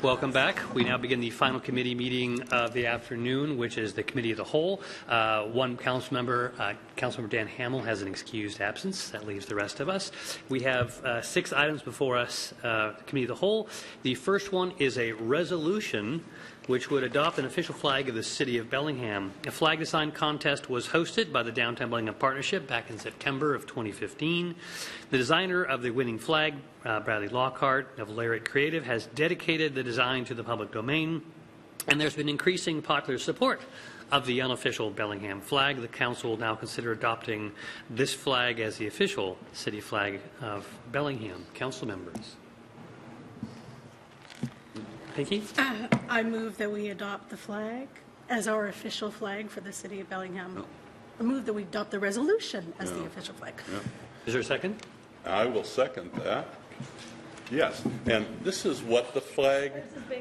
Welcome back. We now begin the final committee meeting of the afternoon, which is the Committee of the Whole. One council member, Councilmember Dan Hamill, has an excused absence. That leaves the rest of us. We have 6 items before us, Committee of the Whole. The first one is a resolution which would adopt an official flag of the City of Bellingham. A flag design contest was hosted by the Downtown Bellingham Partnership back in September of 2015. The designer of the winning flag, Bradley Lockhart of Lariat Creative, has dedicated the design to the public domain, and there's been increasing popular support of the unofficial Bellingham flag. The Council will now consider adopting this flag as the official city flag of Bellingham. Council members. Pinky? I move that we adopt the flag as our official flag for the City of Bellingham. I move that we adopt the resolution as the official flag. Is there a second? I will second that. Yes, and this is what the flag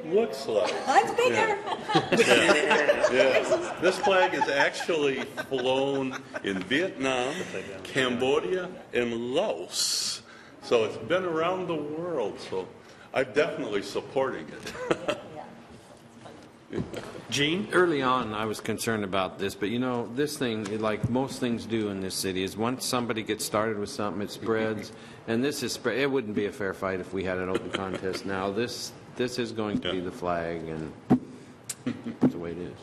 looks like. Mine's bigger. Yeah. This flag is actually flown in Vietnam, Cambodia, and Laos. So it's been around the world. So I'm definitely supporting it. Gene? Early on, I was concerned about this, but you know, this thing, like most things do in this city, is once somebody gets started with something, it spreads. And this is spread. It wouldn't be a fair fight if we had an open contest now. This is going to be the flag, and that's the way it is.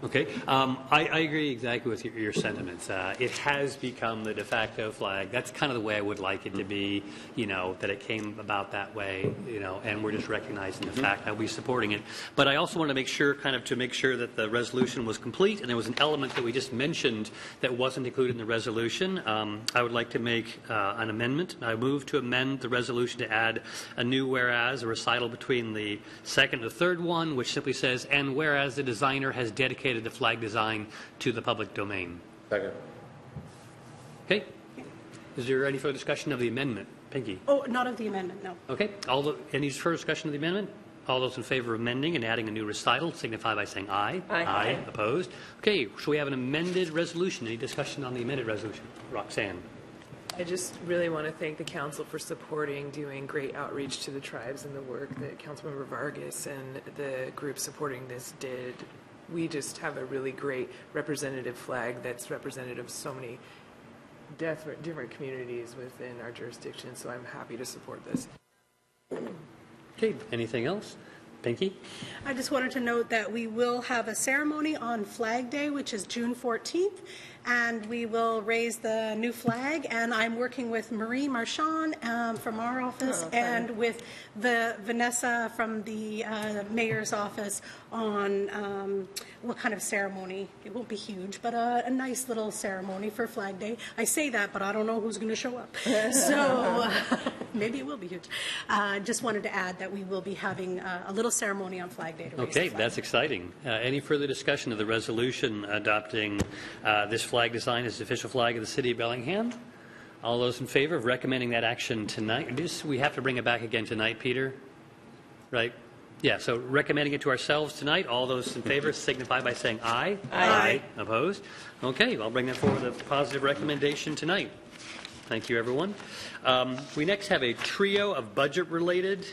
Okay. I agree exactly with your sentiments. It has become the de facto flag. That's kind of the way I would like it to be, you know, that it came about that way, you know, and we're just recognizing the fact that we're supporting it. But I also want to make sure, that the resolution was complete, and there was an element that we just mentioned that wasn't included in the resolution. I would like to make an amendment. I move to amend the resolution to add a new whereas, a recital between the second and the third one, which simply says, and whereas the designer has dedicated the flag design to the public domain. Second. Okay. Is there any further discussion of the amendment? Pinky? Oh, not of the amendment, no. Okay. Any further discussion of the amendment? All those in favor of amending and adding a new recital signify by saying aye. Aye. Opposed? Okay. So we have an amended resolution. Any discussion on the amended resolution? Roxanne? I just really want to thank the council for supporting doing great outreach to the tribes and the work that Councilmember Vargas and the group supporting this did. We just have a really great representative flag that's representative of so many different communities within our jurisdiction, so I'm happy to support this. Okay. Anything else? Pinky? I just wanted to note that we will have a ceremony on Flag Day, which is June 14th, and we will raise the new flag, and I'm working with Marie Marchand from our office and with Vanessa from the mayor's office on what kind of ceremony. It won't be huge, but a nice little ceremony for Flag Day. I say that, but I don't know who's going to show up. So maybe it will be huge. Just wanted to add that we will be having a little ceremony on Flag Day to raise the flag. That's exciting. Any further discussion of the resolution adopting this flag design as the official flag of the City of Bellingham? All those in favor of recommending that action tonight? We have to bring it back again tonight, Peter, right? Yeah, so recommending it to ourselves tonight. All those in favor signify by saying aye. Aye. Opposed? Okay, I'll bring that forward as a positive recommendation tonight. Thank you, everyone. We next have a trio of budget-related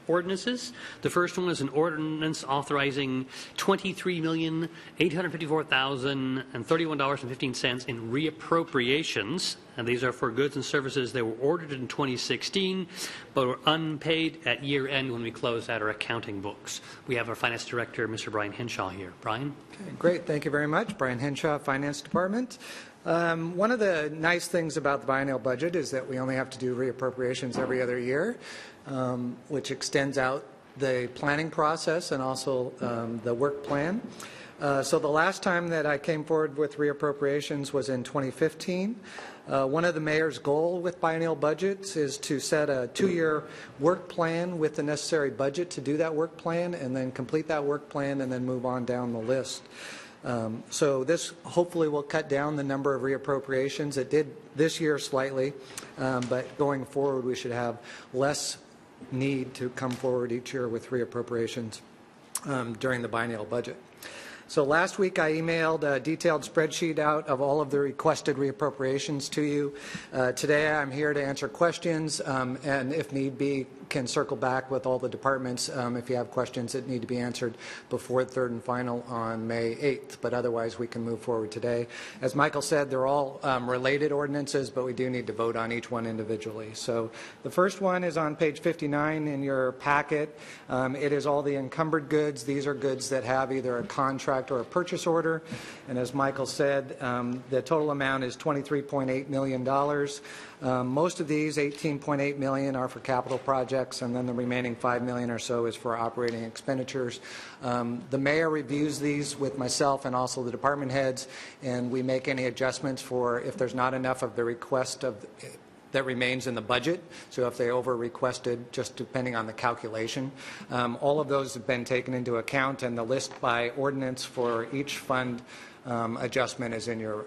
ordinances. The first one is an ordinance authorizing $23,854,031.15 in reappropriations, and these are for goods and services that were ordered in 2016 but were unpaid at year end when we closed out our accounting books. We have our Finance Director, Mr. Brian Henshaw, here. Brian? Okay, great. Thank you very much. Brian Henshaw, Finance Department. One of the nice things about the biennial budget is that we only have to do reappropriations every other year, which extends out the planning process and also the work plan. So the last time that I came forward with reappropriations was in 2015. One of the mayor's goal with biennial budgets is to set a 2-year work plan with the necessary budget to do that work plan, and then complete that work plan and then move on down the list. So this hopefully will cut down the number of reappropriations. It did this year slightly, but going forward we should have less need to come forward each year with reappropriations during the biennial budget. So last week I emailed a detailed spreadsheet out of all of the requested reappropriations to you. Today I'm here to answer questions and if need be can circle back with all the departments if you have questions that need to be answered before the third and final on May 8th. But otherwise, we can move forward today. As Michael said, they're all related ordinances, but we do need to vote on each one individually. So the first one is on page 59 in your packet. It is all the encumbered goods. These are goods that have either a contract or a purchase order. And as Michael said, the total amount is $23.8 million. Most of these, $18.8 million, are for capital projects, and then the remaining $5 million or so is for operating expenditures. The mayor reviews these with myself and also the department heads, and we make any adjustments for if there's not enough of the request that remains in the budget. So if they over-requested, just depending on the calculation. All of those have been taken into account, and the list by ordinance for each fund adjustment is in your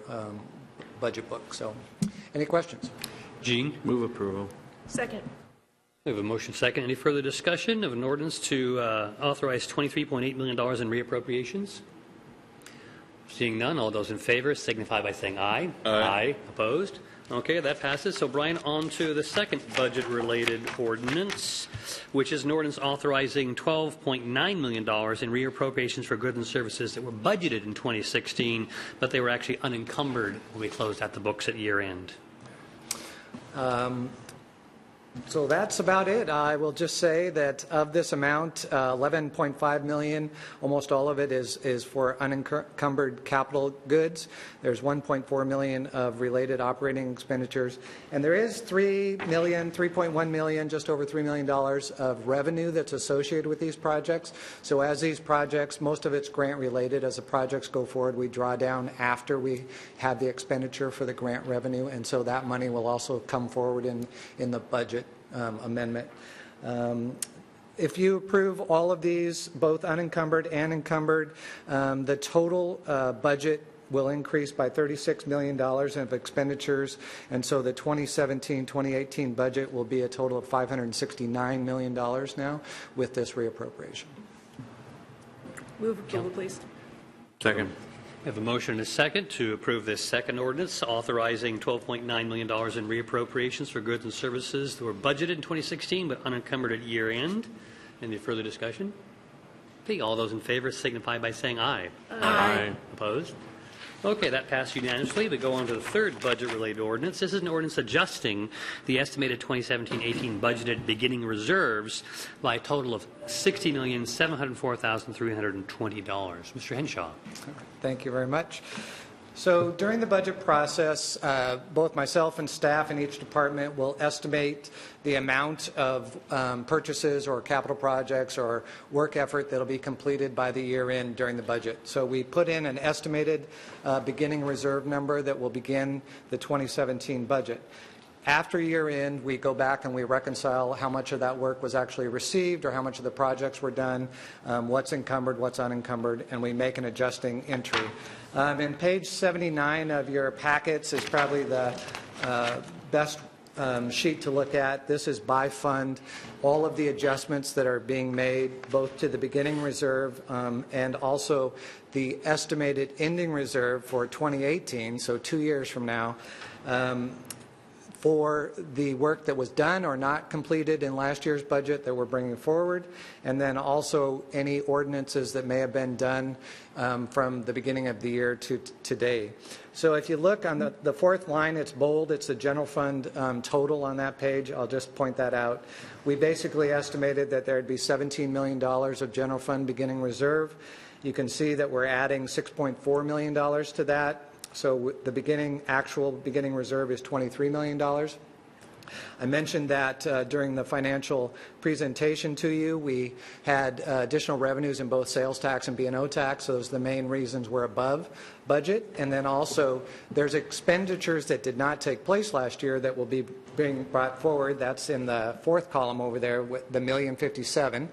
budget book. So any questions? Gene? Move approval. Second. We have a motion second. Any further discussion of an ordinance to authorize $23.8 million in reappropriations? Seeing none, all those in favor signify by saying aye. Aye. Opposed? Okay, that passes. So, Brian, on to the second budget-related ordinance, which is an ordinance authorizing $12.9 million in reappropriations for goods and services that were budgeted in 2016, but they were actually unencumbered when we closed out the books at year-end. So that's about it. I will just say that of this amount, $11.5 million, almost all of it is for unencumbered capital goods. There's $1.4 million of related operating expenditures. And there is $3.1 million, just over $3 million of revenue that's associated with these projects. So as these projects, most of it's grant related. As the projects go forward, we draw down after we have the expenditure for the grant revenue. And so that money will also come forward in the budget amendment. If you approve all of these, both unencumbered and encumbered, the total budget will increase by $36 million of expenditures, and so the 2017-2018 budget will be a total of $569 million now with this reappropriation. Move approval, please. Second. We have a motion and a second to approve this second ordinance authorizing $12.9 million in reappropriations for goods and services that were budgeted in 2016 but unencumbered at year-end. Any further discussion? Okay, all those in favor signify by saying aye. Aye. Opposed? Okay, that passed unanimously. We go on to the third budget-related ordinance. This is an ordinance adjusting the estimated 2017-18 budgeted beginning reserves by a total of $60,704,320. Mr. Henshaw. Thank you very much. So during the budget process, both myself and staff in each department will estimate the amount of purchases or capital projects or work effort that will be completed by the year end during the budget. So we put in an estimated beginning reserve number that will begin the 2017 budget. After year end, we go back and we reconcile how much of that work was actually received or how much of the projects were done, what's encumbered, what's unencumbered, and we make an adjusting entry. In page 79 of your packets is probably the best sheet to look at. This is by fund, all of the adjustments that are being made both to the beginning reserve and also the estimated ending reserve for 2018, so 2 years from now, for the work that was done or not completed in last year's budget that we're bringing forward, and then also any ordinances that may have been done from the beginning of the year to today. So if you look on the fourth line, it's bold. It's the general fund total on that page. I'll just point that out. We basically estimated that there would be $17 million of general fund beginning reserve. You can see that we're adding $6.4 million to that. So the actual beginning reserve is $23 million. I mentioned that during the financial presentation to you, we had additional revenues in both sales tax and B&O tax, so those are the main reasons we're above budget. And then also there's expenditures that did not take place last year that will be being brought forward. That's in the fourth column over there with the $1,057,000.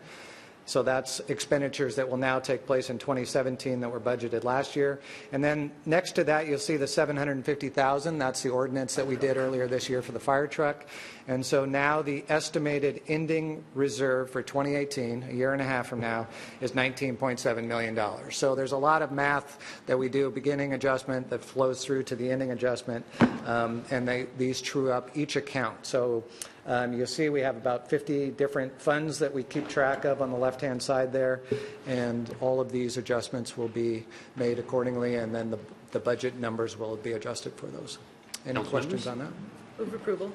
So that's expenditures that will now take place in 2017 that were budgeted last year. And then next to that, you'll see the $750,000. That's the ordinance that we did earlier this year for the fire truck. And so now the estimated ending reserve for 2018, a year and a half from now, is $19.7 million. So there's a lot of math that we do, beginning adjustment that flows through to the ending adjustment, and these true up each account. So You'll see we have about 50 different funds that we keep track of on the left-hand side there, and all of these adjustments will be made accordingly, and then the budget numbers will be adjusted for those. Any Councilmembers? questions on that? Move approval.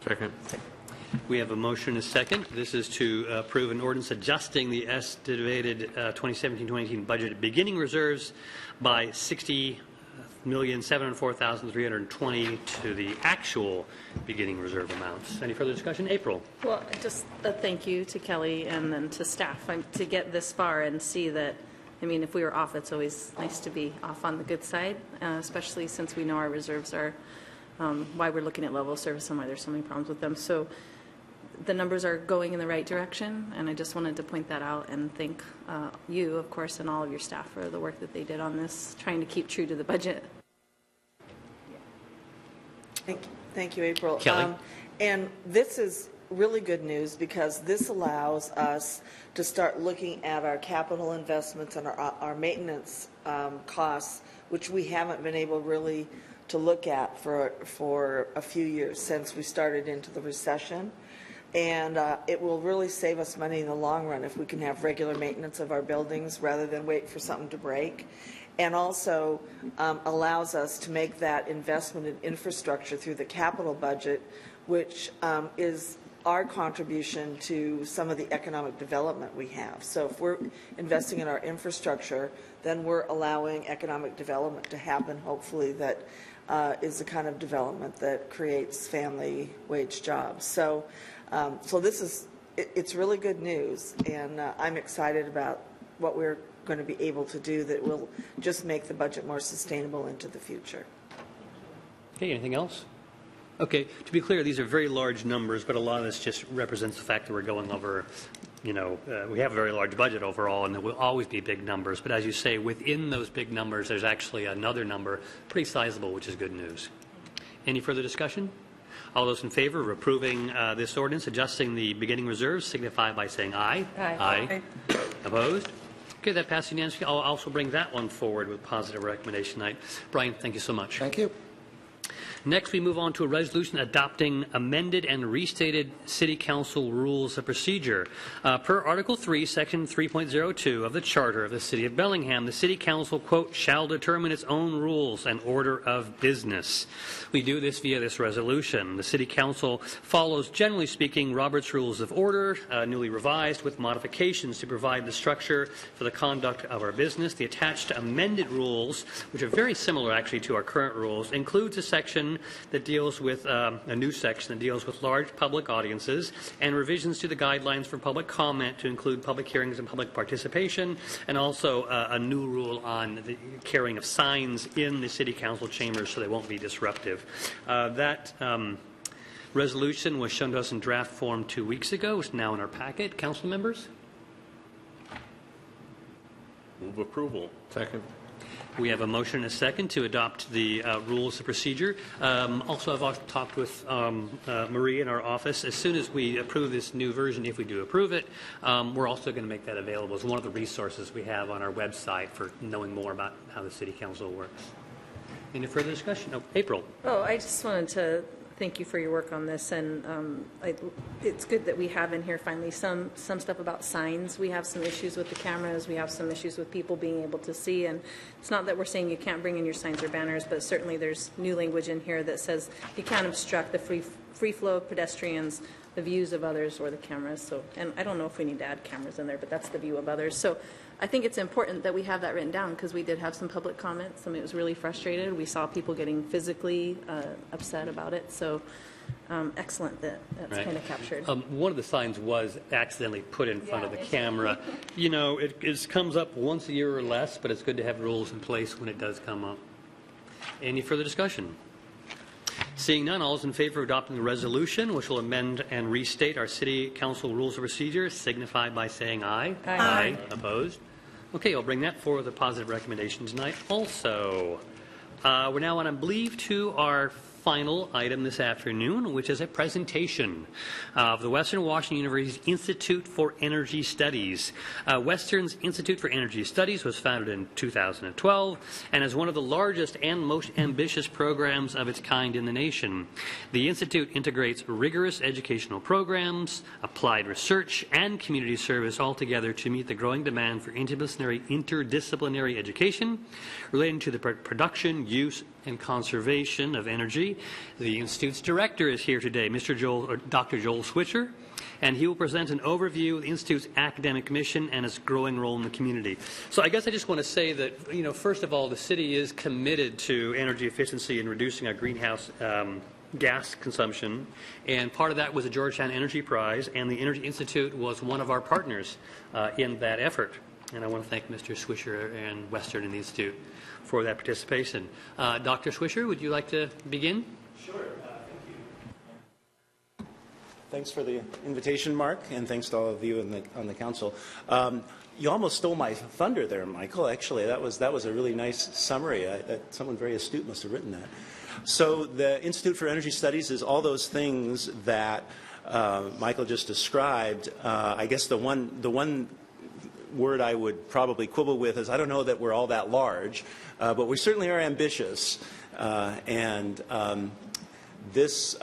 Second. We have a motion and a second. This is to approve an ordinance adjusting the estimated 2017-2018 budget beginning reserves by $60,704,320 to the actual beginning reserve amounts. Any further discussion? April. Well, just a thank you to Kelly and then to staff to get this far and see that, I mean, if we were off, it's always nice to be off on the good side, especially since we know our reserves are why we're looking at level of service and why there's so many problems with them. So the numbers are going in the right direction, and I just wanted to point that out and thank you, of course, and all of your staff for the work that they did on this, trying to keep true to the budget. Thank you, April. Kelly? And this is really good news because this allows us to start looking at our capital investments and our maintenance costs, which we haven't been able really to look at for a few years since we started into the recession. And it will really save us money in the long run if we can have regular maintenance of our buildings rather than wait for something to break. And also allows us to make that investment in infrastructure through the capital budget, which is our contribution to some of the economic development we have. So if we're investing in our infrastructure, then we're allowing economic development to happen, hopefully, that is the kind of development that creates family wage jobs. So this is, it's really good news, and I'm excited about what we're going to be able to do that will just make the budget more sustainable into the future. Okay, anything else? Okay, to be clear, these are very large numbers, but a lot of this just represents the fact that we're going over, we have a very large budget overall, and there will always be big numbers. But as you say, within those big numbers, there's actually another number, pretty sizable, which is good news. Any further discussion? All those in favor of approving this ordinance, adjusting the beginning reserves, signify by saying aye. Aye. Opposed? Okay, that passed unanimously. I'll also bring that one forward with positive recommendation tonight. Brian, thank you so much. Thank you. Next, we move on to a resolution adopting amended and restated City Council Rules of Procedure. Per Article 3, Section 3.02 of the Charter of the City of Bellingham, the City Council, quote, shall determine its own rules and order of business. We do this via this resolution. The City Council follows, generally speaking, Robert's Rules of Order, newly revised with modifications to provide the structure for the conduct of our business. The attached amended rules, which are very similar actually to our current rules, includes a section that deals with a new section that deals with large public audiences and revisions to the guidelines for public comment to include public hearings and public participation, and also a new rule on the carrying of signs in the City Council chambers so they won't be disruptive. That resolution was shown to us in draft form 2 weeks ago. It's now in our packet. Council members? Move approval. Second. We have a motion and a second to adopt the rules of procedure. Also, I've talked with Marie in our office. As soon as we approve this new version, if we do approve it, we're also going to make that available as one of the resources we have on our website for knowing more about how the City Council works. Any further discussion? Oh, April. Oh, I just wanted to thank you for your work on this, and it's good that we have in here finally some stuff about signs. We have some issues with the cameras. We have some issues with people being able to see, and it's not that we're saying you can't bring in your signs or banners, but certainly there's new language in here that says you can't obstruct the free flow of pedestrians, the views of others, or the cameras. So, and I don't know if we need to add cameras in there, but that's the view of others. So I think it's important that we have that written down because we did have some public comments. I mean, it was really frustrated. We saw people getting physically upset about it. So excellent that that's Right. kind of captured. One of the signs was accidentally put in front of the camera. It comes up once a year or less, but it's good to have rules in place when it does come up. Any further discussion? Seeing none, all is in favor of adopting the resolution, which will amend and restate our City Council Rules of Procedure, signify by saying aye. Aye. Opposed? Okay, I'll bring that forward with a positive recommendation tonight. Also, we're now on, I believe, to our final item this afternoon, which is a presentation of the Western Washington University Institute for Energy Studies. Western's Institute for Energy Studies was founded in 2012 and is one of the largest and most ambitious programs of its kind in the nation. The Institute integrates rigorous educational programs, applied research, and community service all together to meet the growing demand for interdisciplinary education relating to the production, use, and conservation of energy. The Institute's director is here today, Dr. Joel Switcher, and he will present an overview of the Institute's academic mission and its growing role in the community. So I guess I just want to say that, first of all, the city is committed to energy efficiency and reducing our greenhouse gas consumption, and part of that was the Georgetown Energy Prize, and the Energy Institute was one of our partners in that effort. And I want to thank Mr. Swisher and Western and the Institute for that participation. Dr. Swisher, would you like to begin? Sure. Thank you. Thanks for the invitation, Mark, and thanks to all of you on the council. You almost stole my thunder there, Michael. Actually, that was a really nice summary. Someone very astute must have written that. So the Institute for Energy Studies is all those things that Michael just described. I guess the one word I would probably quibble with is I don't know that we're all that large, but we certainly are ambitious. This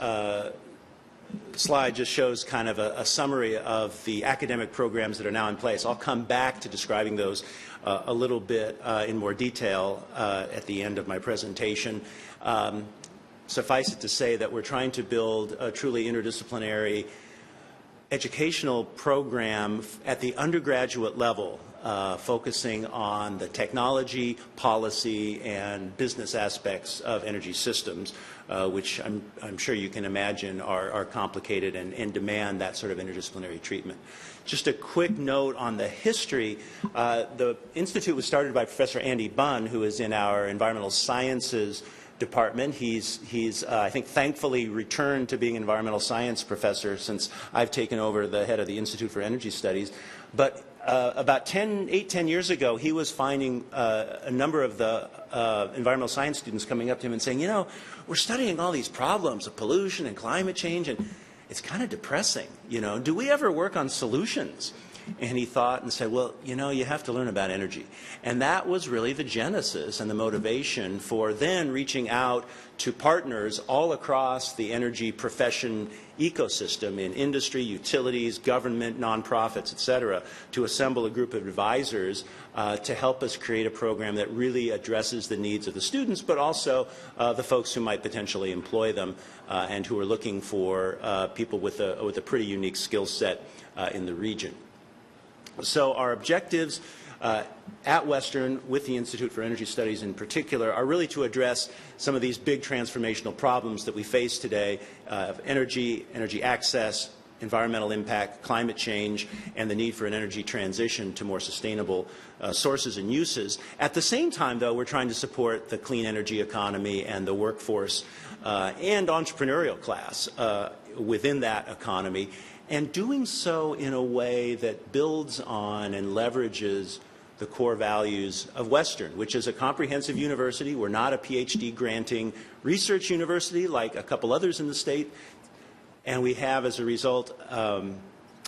slide just shows kind of a summary of the academic programs that are now in place. I'll come back to describing those a little bit in more detail at the end of my presentation. Suffice it to say that we're trying to build a truly interdisciplinary educational program at the undergraduate level, focusing on the technology, policy, and business aspects of energy systems, which I'm sure you can imagine are complicated and demand that sort of interdisciplinary treatment. Just a quick note on the history. The Institute was started by Professor Andy Bunn, who is in our environmental sciences department. He's I think, thankfully returned to being an environmental science professor since I've taken over the head of the Institute for Energy Studies. But about 10 years ago, he was finding a number of the environmental science students coming up to him and saying, we're studying all these problems of pollution and climate change, and it's kind of depressing. Do we ever work on solutions? And he thought and said, well, you have to learn about energy. And that was really the genesis and the motivation for then reaching out to partners all across the energy profession ecosystem in industry, utilities, government, nonprofits, et cetera, to assemble a group of advisors to help us create a program that really addresses the needs of the students, but also the folks who might potentially employ them and who are looking for people with a pretty unique skill set in the region. So our objectives at Western, with the Institute for Energy Studies in particular, are really to address some of these big transformational problems that we face today of energy access, environmental impact, climate change, and the need for an energy transition to more sustainable sources and uses. At the same time, though, we're trying to support the clean energy economy and the workforce and entrepreneurial class within that economy, and doing so in a way that builds on and leverages the core values of Western, which is a comprehensive university. We're not a PhD granting research university like a couple others in the state. And we have, as a result, a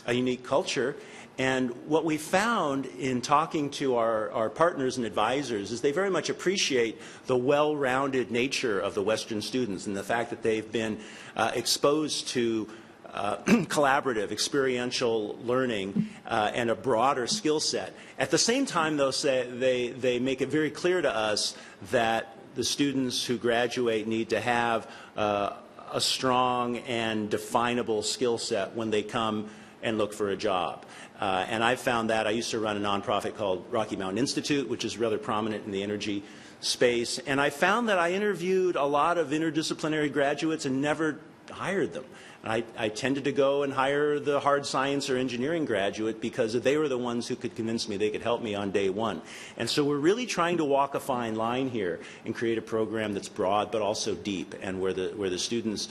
unique culture. And what we found in talking to our partners and advisors is they very much appreciate the well-rounded nature of the Western students and the fact that they've been exposed to collaborative, experiential learning and a broader skill set. At the same time, though, they make it very clear to us that the students who graduate need to have a strong and definable skill set when they come and look for a job. And I found that. I used to run a nonprofit called Rocky Mountain Institute, which is rather prominent in the energy space. And I found that I interviewed a lot of interdisciplinary graduates and never hired them. I tended to go and hire the hard science or engineering graduate because they were the ones who could convince me they could help me on day one. And so we're really trying to walk a fine line here and create a program that's broad but also deep, and where the students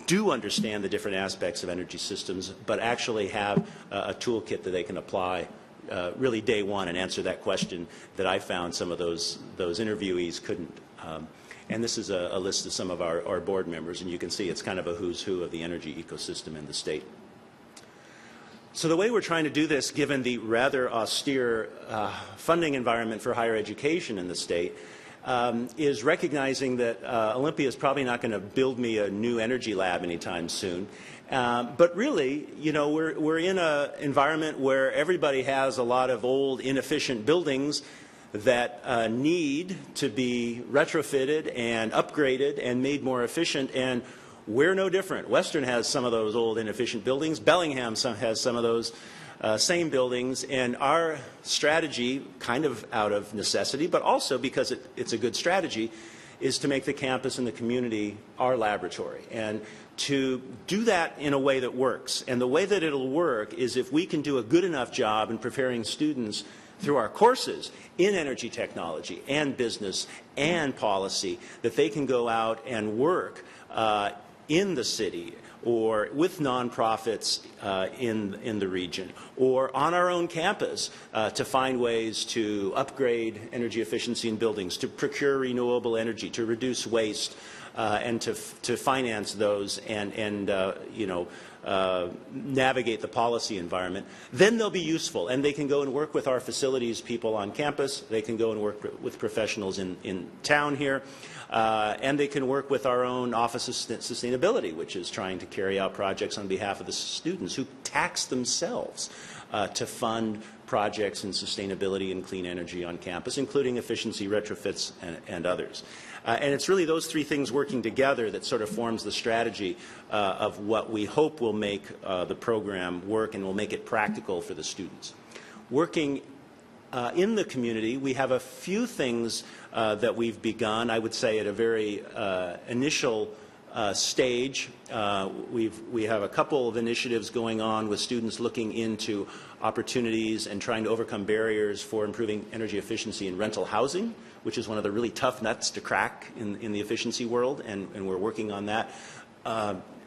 do understand the different aspects of energy systems, but actually have a toolkit that they can apply really day one and answer that question that I found some of those interviewees And this is a list of some of our board members, and you can see it's kind of a who's who of the energy ecosystem in the state. So the way we're trying to do this, given the rather austere funding environment for higher education in the state, is recognizing that Olympia is probably not going to build me a new energy lab anytime soon. But really, you know, we're in an environment where everybody has a lot of old, inefficient buildings that need to be retrofitted and upgraded and made more efficient, and we're no different. Western has some of those old, inefficient buildings. Bellingham has some of those same buildings, and our strategy, kind of out of necessity, but also because it's a good strategy, is to make the campus and the community our laboratory, and to do that in a way that works. And the way that it'll work is if we can do a good enough job in preparing students through our courses in energy technology and business and policy, that they can go out and work in the city or with nonprofits in the region or on our own campus to find ways to upgrade energy efficiency in buildings, to procure renewable energy, to reduce waste, and to finance those and you know, navigate the policy environment. Then they'll be useful, and they can go and work with our facilities people on campus. They can go and work with professionals in town here. And they can work with our own Office of Sustainability, which is trying to carry out projects on behalf of the students who tax themselves to fund projects in sustainability and clean energy on campus, including efficiency retrofits and others. And it's really those three things working together that sort of forms the strategy of what we hope will make the program work and will make it practical for the students. Working in the community, we have a few things that we've begun, I would say, at a very initial stage. We have a couple of initiatives going on with students looking into opportunities and trying to overcome barriers for improving energy efficiency in rental housing, which is one of the really tough nuts to crack in the efficiency world, and we're working on that.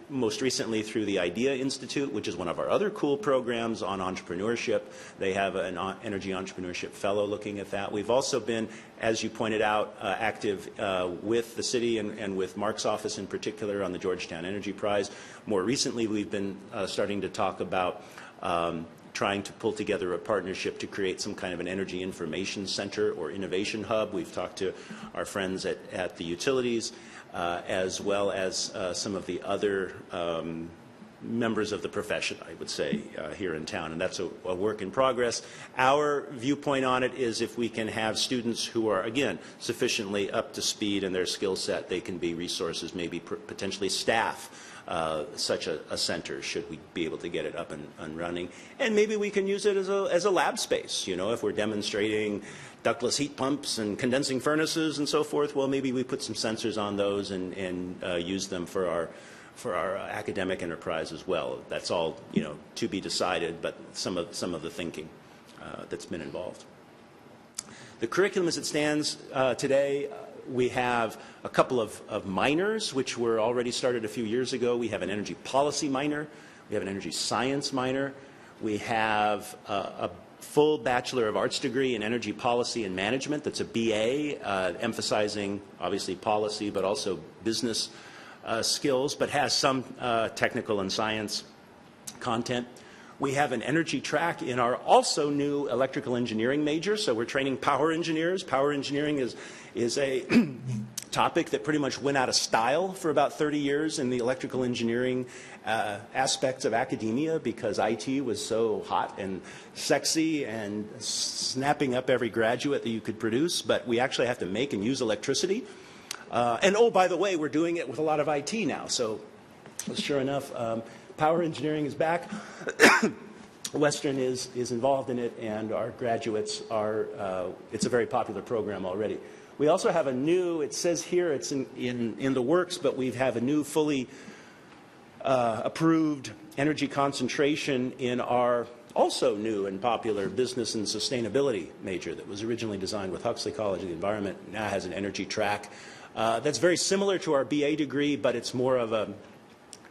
Most recently through the IDEA Institute, which is one of our other cool programs on entrepreneurship. They have an energy entrepreneurship fellow looking at that. We've also been, as you pointed out, active with the city and with Mark's office in particular on the Georgetown Energy Prize. More recently, we've been starting to talk about trying to pull together a partnership to create some kind of an energy information center or innovation hub. We've talked to our friends at the utilities, as well as some of the other members of the profession, I would say, here in town, and that's a work in progress. Our viewpoint on it is if we can have students who are, again, sufficiently up to speed in their skill set, they can be resources, maybe potentially staff such a center, should we be able to get it up and running. And maybe we can use it as a lab space, you know, if we're demonstrating ductless heat pumps and condensing furnaces and so forth, well, maybe we put some sensors on those and use them for our academic enterprise as well. That's all, you know, to be decided, but some of the thinking that's been involved. The curriculum as it stands today, we have a couple of minors, which were already started a few years ago. We have an energy policy minor. We have an energy science minor. We have a full Bachelor of Arts degree in energy policy and management. That's a BA, emphasizing obviously policy, but also business skills, but has some technical and science content. We have an energy track in our also new electrical engineering major, so we're training power engineers. Power engineering is a topic that pretty much went out of style for about 30 years in the electrical engineering aspects of academia because IT was so hot and sexy and snapping up every graduate that you could produce, but we actually have to make and use electricity. And oh, by the way, we're doing it with a lot of IT now, so sure enough, power engineering is back. Western is involved in it, and our graduates are, it's a very popular program already. We also have a new, it says here it's in the works, but we have a new fully approved energy concentration in our also new and popular business and sustainability major that was originally designed with Huxley College of the Environment, now has an energy track. That's very similar to our BA degree, but it's more of a,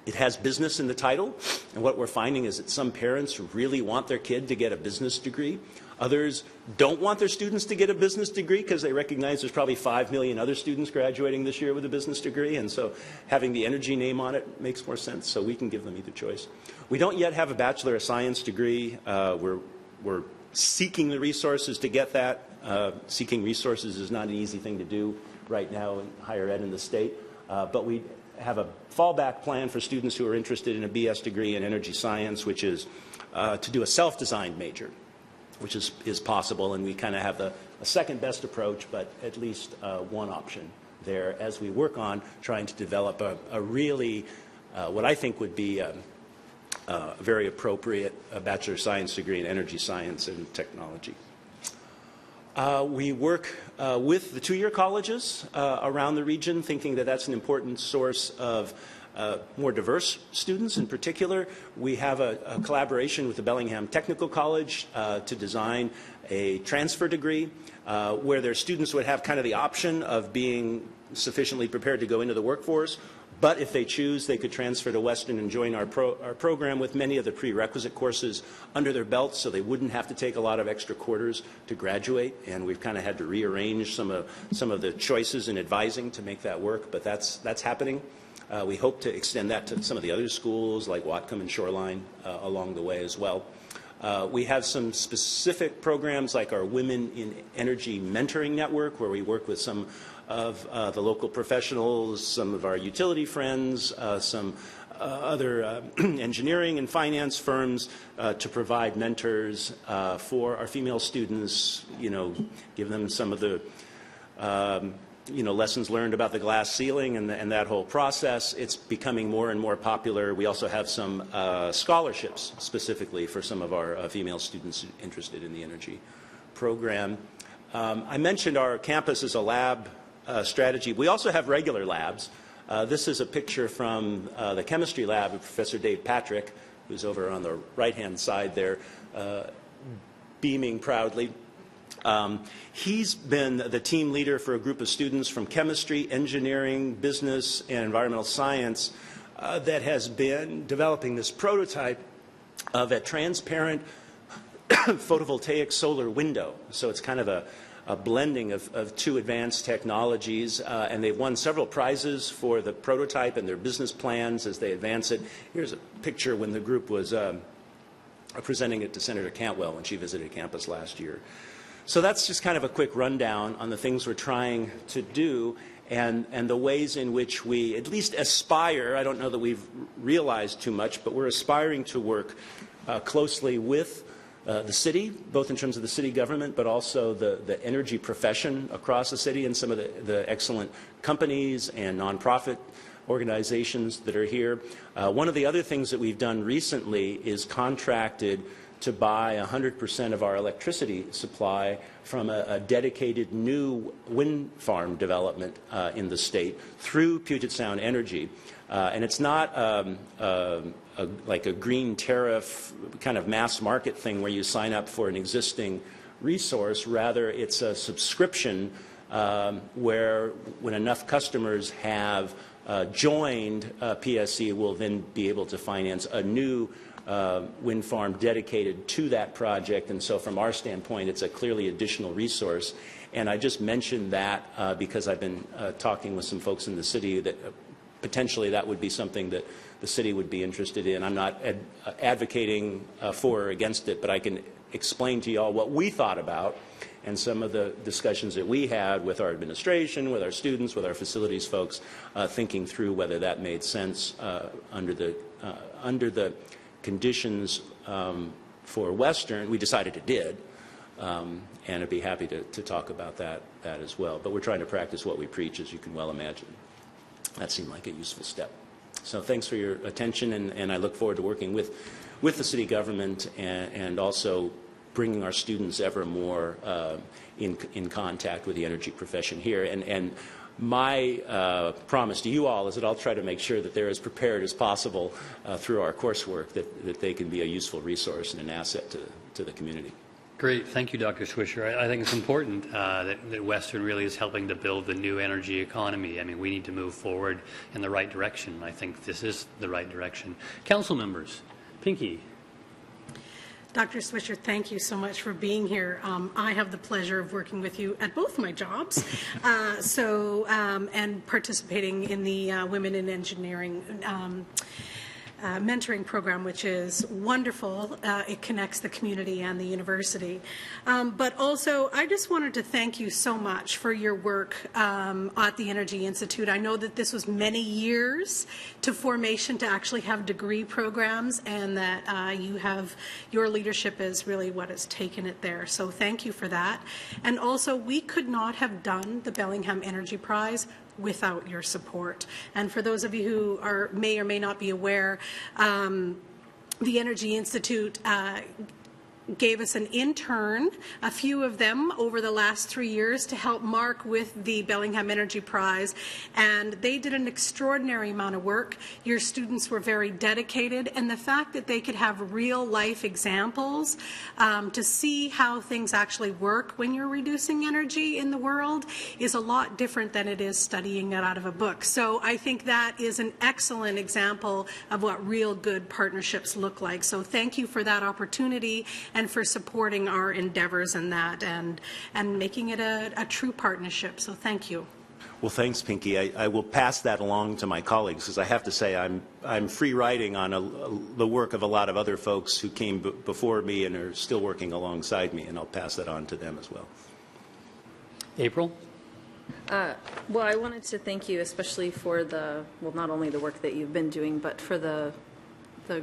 it has business in the title, and what we're finding is that some parents really want their kid to get a business degree. Others don't want their students to get a business degree because they recognize there's probably 5 million other students graduating this year with a business degree, and so having the energy name on it makes more sense, so we can give them either choice. We don't yet have a Bachelor of Science degree. We're seeking the resources to get that. Seeking resources is not an easy thing to do right now in higher ed in the state, but we have a fallback plan for students who are interested in a BS degree in energy science, which is to do a self-designed major, which is possible, and we kind of have a second best approach, but at least one option there as we work on trying to develop a really, what I think would be a very appropriate Bachelor of Science degree in energy science and technology. We work with the two-year colleges around the region, thinking that that's an important source of more diverse students. In particular, we have a collaboration with the Bellingham Technical College to design a transfer degree where their students would have kind of the option of being sufficiently prepared to go into the workforce, but if they choose, they could transfer to Western and join our program with many of the prerequisite courses under their belts, so they wouldn't have to take a lot of extra quarters to graduate. And we've kind of had to rearrange some of the choices in advising to make that work, but that's happening. We hope to extend that to some of the other schools like Whatcom and Shoreline along the way as well. We have some specific programs like our Women in Energy Mentoring Network, where we work with some of the local professionals, some of our utility friends, some other engineering and finance firms to provide mentors for our female students, give them some of the lessons learned about the glass ceiling and that whole process. It's becoming more and more popular. We also have some scholarships specifically for some of our female students interested in the energy program. I mentioned our campus as a lab strategy. We also have regular labs. This is a picture from the chemistry lab of Professor Dave Patrick, who's over on the right-hand side there, beaming proudly. He's been the team leader for a group of students from chemistry, engineering, business, and environmental science that has been developing this prototype of a transparent photovoltaic solar window. So it's kind of a blending of two advanced technologies, and they've won several prizes for the prototype and their business plans as they advance it. Here's a picture when the group was presenting it to Senator Cantwell when she visited campus last year. So that's just kind of a quick rundown on the things we're trying to do and the ways in which we at least aspire. I don't know that we've realized too much, but we're aspiring to work closely with the city, both in terms of the city government, but also the energy profession across the city and some of the excellent companies and nonprofit organizations that are here. One of the other things that we've done recently is contracted to buy 100% of our electricity supply from a dedicated new wind farm development in the state through Puget Sound Energy. And it's not like a green tariff kind of mass market thing where you sign up for an existing resource. Rather, it's a subscription where when enough customers have joined PSE, will then be able to finance a new wind farm dedicated to that project. And so from our standpoint, it's a clearly additional resource. And I just mentioned that because I've been talking with some folks in the city that potentially that would be something that the city would be interested in. I'm not advocating for or against it, but I can explain to you all what we thought about and some of the discussions that we had with our administration, with our students, with our facilities folks, thinking through whether that made sense under the conditions for Western. We decided it did, and I'd be happy to talk about that as well. But we're trying to practice what we preach, as you can well imagine. That seemed like a useful step. So thanks for your attention, and I look forward to working with the city government and also bringing our students ever more in contact with the energy profession here. And my promise to you all is that I'll try to make sure that they're as prepared as possible through our coursework, that they can be a useful resource and an asset to the community. Great. Thank you, Dr. Swisher. I think it's important that Western really is helping to build the new energy economy. I mean, we need to move forward in the right direction. I think this is the right direction. Council members, Pinky. Dr. Swisher, thank you so much for being here. I have the pleasure of working with you at both my jobs, and participating in the Women in Engineering mentoring program, which is wonderful. It connects the community and the university. But also, I just wanted to thank you so much for your work at the Energy Institute. I know that this was many years to formation to actually have degree programs, and that your leadership is really what has taken it there. So thank you for that. And also, we could not have done the Bellingham Energy Prize without your support. And for those of you who may or may not be aware, the Energy Institute gave us an intern, a few of them over the last 3 years, to help Mark with the Bellingham Energy Prize, and they did an extraordinary amount of work. Your students were very dedicated, and the fact that they could have real life examples to see how things actually work when you're reducing energy in the world is a lot different than it is studying it out of a book. So I think that is an excellent example of what real good partnerships look like. So thank you for that opportunity and for supporting our endeavors in that and making it a true partnership. So thank you. Well, thanks, Pinky. I will pass that along to my colleagues, because I have to say I'm free riding on the work of a lot of other folks who came before me and are still working alongside me, and I'll pass that on to them as well. April? Well, I wanted to thank you especially for not only the work that you've been doing, but for the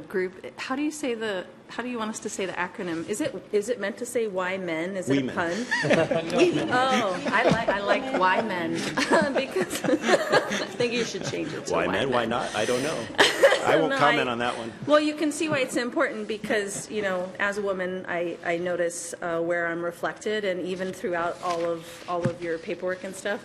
group. How do you want us to say the acronym? Is it meant to say why men? Is it a pun? Oh, I like why men because I think you should change it to why men. Why not? I don't know. I won't comment on that one. Well, you can see why it's important because, as a woman, I notice where I'm reflected, and even throughout all of your paperwork and stuff,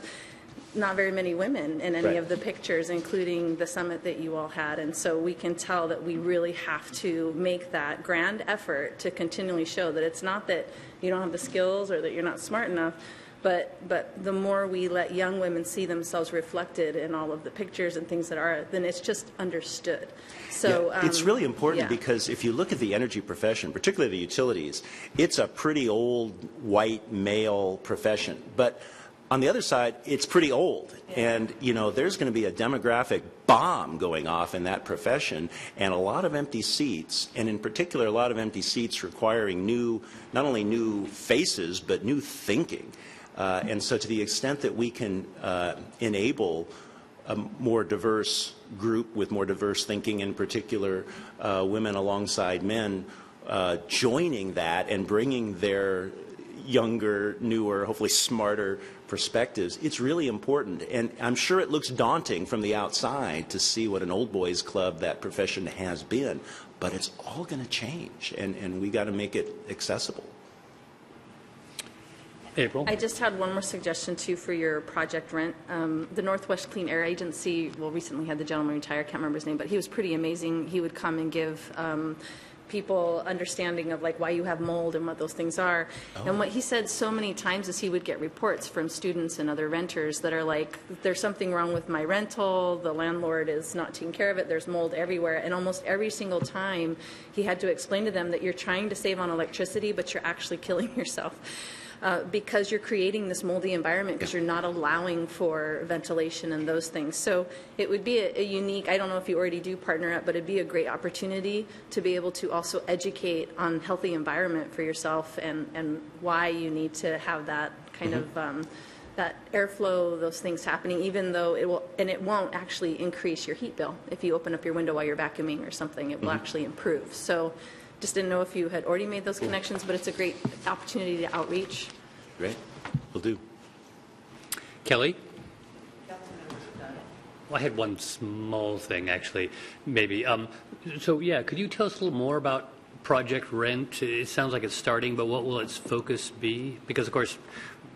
not very many women in any of the pictures, including the summit that you all had. And so we can tell that we really have to make that grand effort to continually show that it's not that you don't have the skills or that you're not smart enough, but the more we let young women see themselves reflected in all of the pictures and things that are, then it's just understood. So it's really important because if you look at the energy profession, particularly the utilities, it's a pretty old white male profession. But on the other side, it's pretty old, and there's going to be a demographic bomb going off in that profession, and a lot of empty seats, and in particular, a lot of empty seats requiring not only new faces, but new thinking. And so to the extent that we can enable a more diverse group with more diverse thinking, in particular women alongside men, joining that and bringing their younger, newer, hopefully smarter perspectives, it's really important. And I'm sure it looks daunting from the outside to see what an old boys club that profession has been, but it's all going to change, and we got to make it accessible. April? I just had one more suggestion, too, for your project rent. The Northwest Clean Air Agency, recently had the gentleman retire, I can't remember his name, but he was pretty amazing. He would come and give people understanding of why you have mold and what those things are. Oh. And what he said so many times is he would get reports from students and other renters that are like, there's something wrong with my rental, the landlord is not taking care of it, there's mold everywhere. And almost every single time he had to explain to them that you're trying to save on electricity, but you're actually killing yourself. Because you're creating this moldy environment because you're not allowing for ventilation and those things. So it would be a unique, I don't know if you already do partner up, but it'd be a great opportunity to be able to also educate on healthy environment for yourself and why you need to have that kind of that airflow, those things happening, even though it won't actually increase your heat bill. If you open up your window while you're vacuuming or something, it will actually improve. So just didn't know if you had already made those connections, but it's a great opportunity to outreach. Great. Will do. Kelly? Well, I had one small thing, actually, maybe. Could you tell us a little more about Project Rent? It sounds like it's starting, but what will its focus be? Because, of course,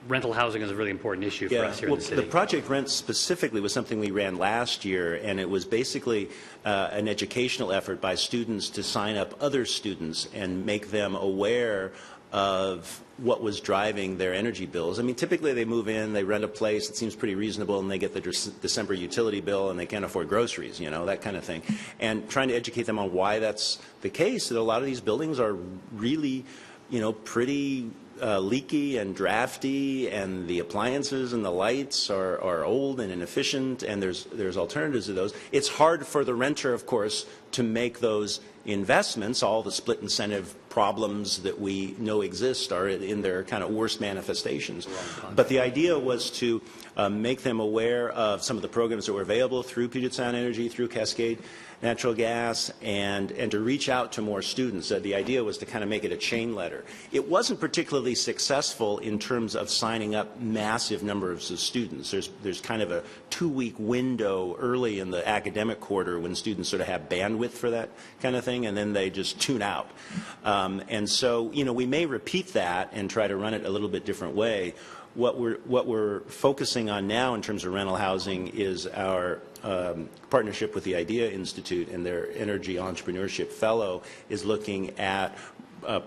rental housing is a really important issue for us here in the city. The Project Rent specifically was something we ran last year, and it was basically an educational effort by students to sign up other students and make them aware of what was driving their energy bills. I mean, typically they move in, they rent a place, it seems pretty reasonable, and they get the December utility bill and they can't afford groceries, you know, that kind of thing. And trying to educate them on why that's the case, that a lot of these buildings are really, you know, pretty leaky and drafty, and the appliances and the lights are old and inefficient, and there's alternatives to those. It's hard for the renter, of course, to make those investments. All the split incentive problems that we know exist are in their kind of worst manifestations. But the idea was to make them aware of some of the programs that were available through Puget Sound Energy, through Cascade Natural Gas, and to reach out to more students. The idea was to kind of make it a chain letter. It wasn't particularly successful in terms of signing up massive numbers of students. There's kind of a 2-week window early in the academic quarter when students sort of have bandwidth for that kind of thing, and then they just tune out. And so, you know, we may repeat that and try to run it a little bit different way. What we're focusing on now in terms of rental housing is our partnership with the IDEA Institute, and their Energy Entrepreneurship Fellow is looking at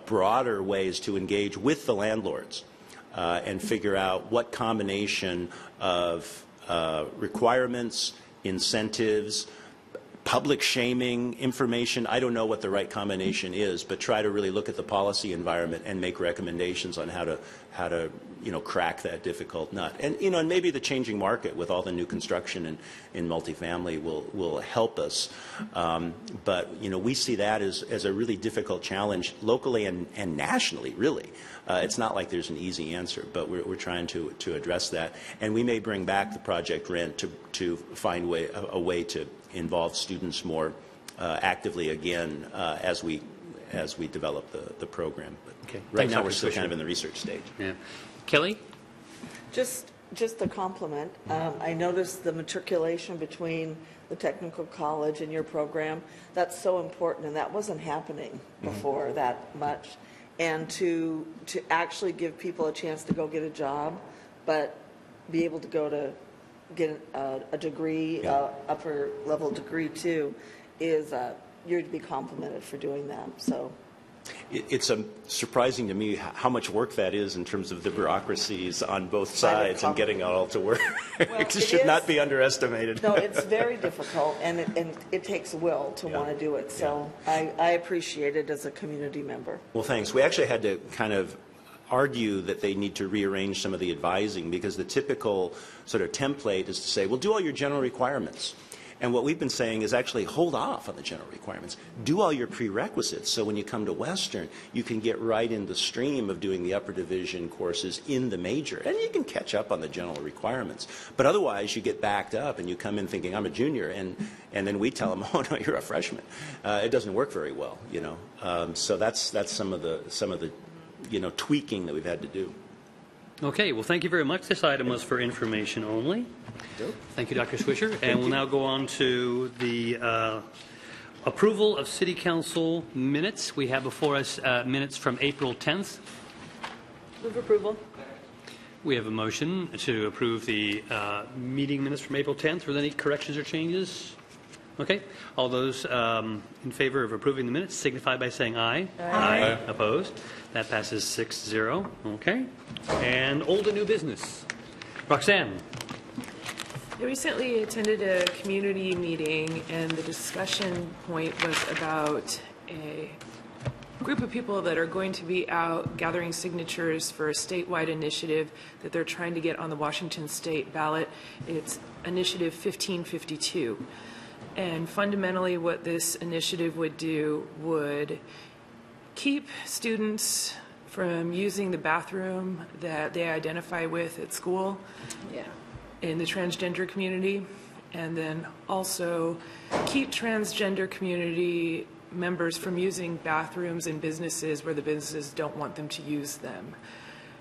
broader ways to engage with the landlords and figure out what combination of requirements, incentives, public shaming, information. I don't know what the right combination is, but try to really look at the policy environment and make recommendations on how to you know, crack that difficult nut. And you know, and maybe the changing market with all the new construction in multifamily will help us. But you know, we see that as a really difficult challenge locally and nationally, really. It's not like there's an easy answer, but we're trying to address that. And we may bring back the Project Rent to find a way to involve students more actively again as we develop the program. But Okay. right Thanks, now Dr. we're still Swisher. kind of in the research stage. Yeah. Kelly? Just a compliment. I noticed the matriculation between the technical college and your program. That's so important, and that wasn't happening before that much. And to actually give people a chance to go get a job, but be able to go to get a degree, upper level degree too, is you're to be complimented for doing that. So. It's surprising to me how much work that is in terms of the bureaucracies on both sides and getting it all to work. Well, It should not be underestimated. No, it's very difficult, and it takes will to want to do it. So I appreciate it as a community member. Well, thanks. We actually had to kind of argue that they need to rearrange some of the advising, because the typical sort of template is to say, well, do all your general requirements. And what we've been saying is actually hold off on the general requirements. Do all your prerequisites, so when you come to Western, you can get right in the stream of doing the upper division courses in the major. And you can catch up on the general requirements. But otherwise, you get backed up and you come in thinking, I'm a junior, and then we tell them, oh, no, you're a freshman. It doesn't work very well, you know. So that's some of the you know, tweaking that we've had to do. Okay, well, thank you very much. This item was for information only. Thank you, Dr. Swisher. And we'll now go on to the approval of City Council minutes. We have before us minutes from April 10th. Move approval. We have a motion to approve the meeting minutes from April 10th. Were there any corrections or changes? Okay. All those in favor of approving the minutes signify by saying aye. Aye. Opposed? That passes 6-0. Okay. And old and new business. Roxanne. I recently attended a community meeting, and the discussion point was about a group of people that are going to be out gathering signatures for a statewide initiative that they're trying to get on the Washington state ballot. It's Initiative 1552. And fundamentally what this initiative would do would keep students from using the bathroom that they identify with at school in the transgender community, and then also keep transgender community members from using bathrooms in businesses where the businesses don't want them to use them.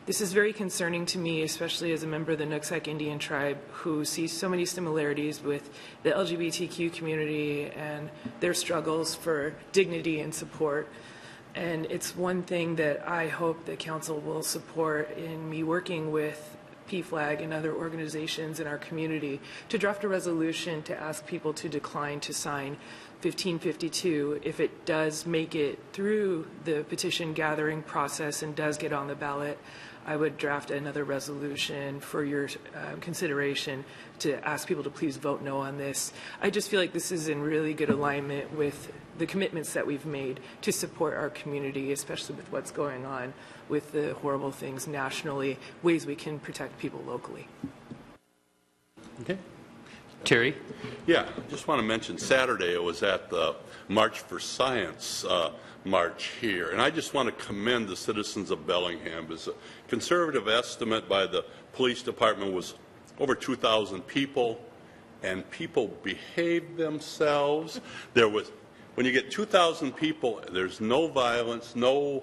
This is very concerning to me, especially as a member of the Nooksack Indian tribe who sees so many similarities with the LGBTQ community and their struggles for dignity and support. And it's one thing that I hope the council will support in me working with PFLAG and other organizations in our community to draft a resolution to ask people to decline to sign 1552 if it does make it through the petition gathering process and does get on the ballot. I would draft another resolution for your consideration to ask people to please vote no on this. I just feel like this is in really good alignment with the commitments that we've made to support our community, especially with what's going on with the horrible things nationally, ways we can protect people locally. Okay. Terry? Yeah, just want to mention Saturday I was at the March for Science march here, and I just want to commend the citizens of Bellingham. As a conservative estimate by the police department was over 2,000 people, and people behaved themselves. There was, when you get 2,000 people, there's no violence, no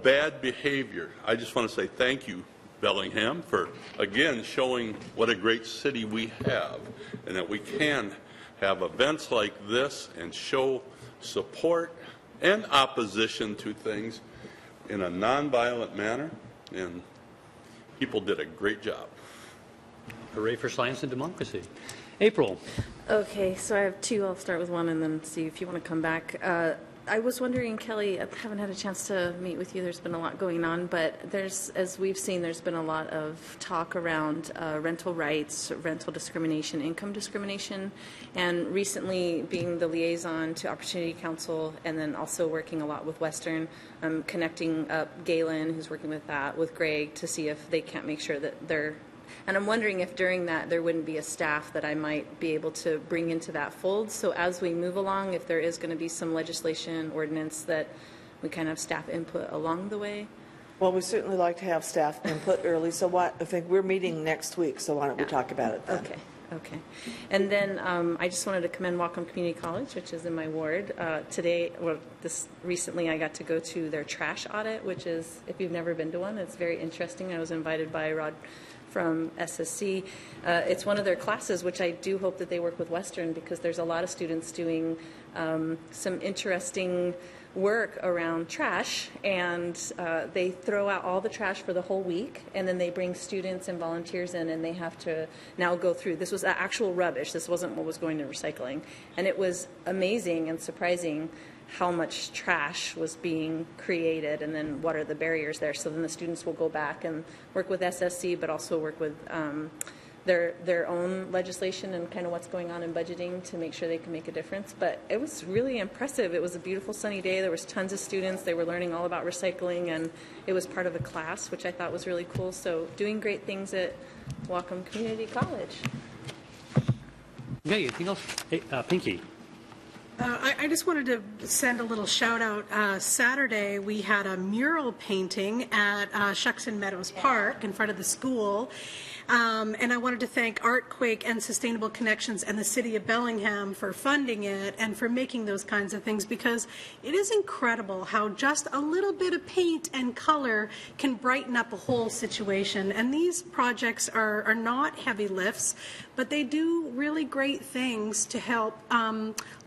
bad behavior. I just want to say thank you, Bellingham, for again showing what a great city we have, and that we can have events like this and show support and opposition to things in a nonviolent manner, and people did a great job. Hooray for science and democracy. April? Okay, so I have two. I'll start with one and then see if you want to come back. I was wondering, Kelly, I haven't had a chance to meet with you. There's been a lot going on, but as we've seen, there's been a lot of talk around rental rights, rental discrimination, income discrimination, and recently being the liaison to Opportunity Council and then also working a lot with Western, connecting up Galen, who's working with that, with Greg to see if they can't make sure that they're. And I'm wondering if during that there wouldn't be a staff that I might be able to bring into that fold. So as we move along, if there is going to be some legislation, ordinance, that we kind of have staff input along the way. Well, we certainly like to have staff input early, so I think we're meeting next week, so why don't we talk about it then? Okay. And then I just wanted to commend Whatcom Community College, which is in my ward. Recently I got to go to their trash audit, which is, if you've never been to one, it's very interesting. I was invited by Rod from SSC. It's one of their classes, which I do hope that they work with Western, because there's a lot of students doing some interesting work around trash, and they throw out all the trash for the whole week, and then they bring students and volunteers in, and they have to now go through. This was actual rubbish. This wasn't what was going to recycling. And it was amazing and surprising how much trash was being created, and then what are the barriers there. So then the students will go back and work with SSC, but also work with their own legislation and kind of what's going on in budgeting to make sure they can make a difference. But it was really impressive. It was a beautiful sunny day. There was tons of students. They were learning all about recycling, and it was part of a class, which I thought was really cool. So doing great things at Whatcom Community College. Okay, anything else? Hey, Pinky? I just wanted to send a little shout out. Saturday, we had a mural painting at Shuckson Meadows Park in front of the school. And I wanted to thank Artquake and Sustainable Connections and the City of Bellingham for funding it and for making those kinds of things, because it is incredible how just a little bit of paint and color can brighten up a whole situation. And these projects are not heavy lifts, but they do really great things to help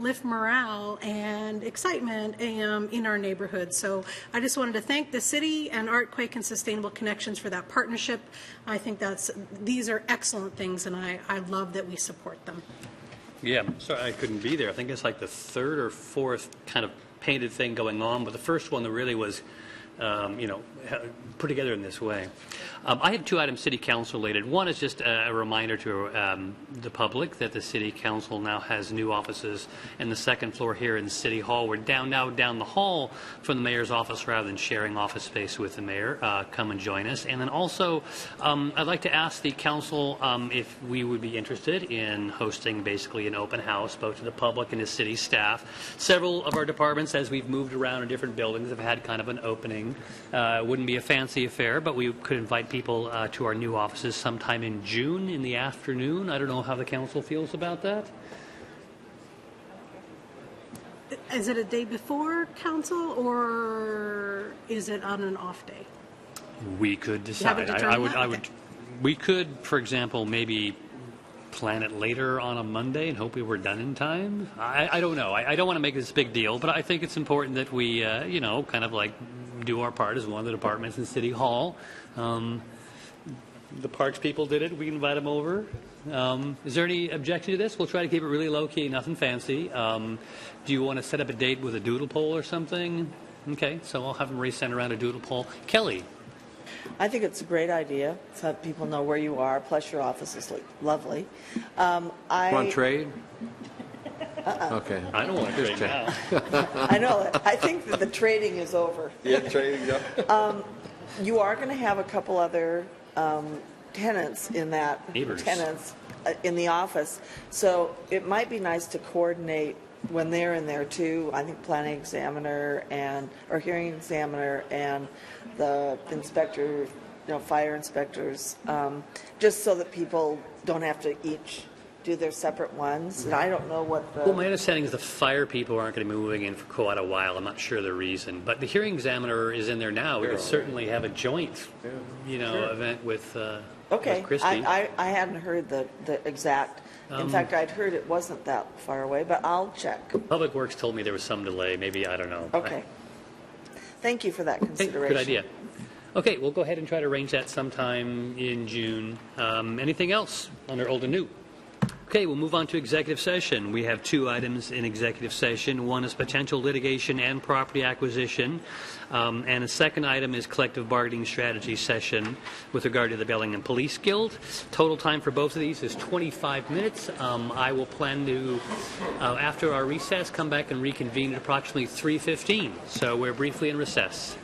lift morale and excitement in our neighborhood. So I just wanted to thank the city and Artquake and Sustainable Connections for that partnership. I think these are excellent things, and I love that we support them. Yeah, sorry I couldn't be there. I think it's like the third or fourth kind of painted thing going on, but the first one that really was, put together in this way. I have two items City Council related. One is just a reminder to the public that the City Council now has new offices in the second floor here in City Hall. We're down the hall from the mayor's office rather than sharing office space with the mayor. Come and join us. And then also, I'd like to ask the council if we would be interested in hosting basically an open house, both to the public and the city staff. Several of our departments, as we've moved around in different buildings, have had kind of an opening. It wouldn't be a fancy affair, but we could invite people to our new offices sometime in June in the afternoon. I don't know how the council feels about that. Is it a day before council, or is it on an off day? We could decide. We could, for example, maybe plan it later on a Monday and hope we were done in time. I don't know. I don't want to make this a big deal, but I think it's important that we, kind of like do our part as one of the departments in City Hall. the Parks people did it. We can invite them over. Is there any objection to this? We'll try to keep it really low-key, nothing fancy. Do you want to set up a date with a doodle poll or something? Okay, so I'll have them send around a doodle poll. Kelly? I think it's a great idea, so that people know where you are, plus your office is lovely. Want trade? Okay. I don't want to trade now. I know, I think that the trading is over. Yeah, trading, yeah. You are going to have a couple other tenants in that, Neighbors. tenants in the office, so it might be nice to coordinate when they're in there too. I think planning examiner or hearing examiner and the inspector, fire inspectors, just so that people don't have to each do their separate ones. And I don't know what the... Well, my understanding is the fire people aren't going to be moving in for quite a while. I'm not sure the reason. But the hearing examiner is in there now. We could certainly have a joint, event with Okay, with Christie. I hadn't heard the exact... In fact, I'd heard it wasn't that far away, but I'll check. Public Works told me there was some delay. Maybe, I don't know. Okay. Thank you for that Hey, consideration. good idea. Okay, we'll go ahead and try to arrange that sometime in June. Anything else under old and new? Okay, we'll move on to executive session. We have 2 items in executive session. One is potential litigation and property acquisition. And a second item is collective bargaining strategy session with regard to the Bellingham Police Guild. Total time for both of these is 25 minutes. I will plan to, after our recess, come back and reconvene at approximately 3:15. So we're briefly in recess.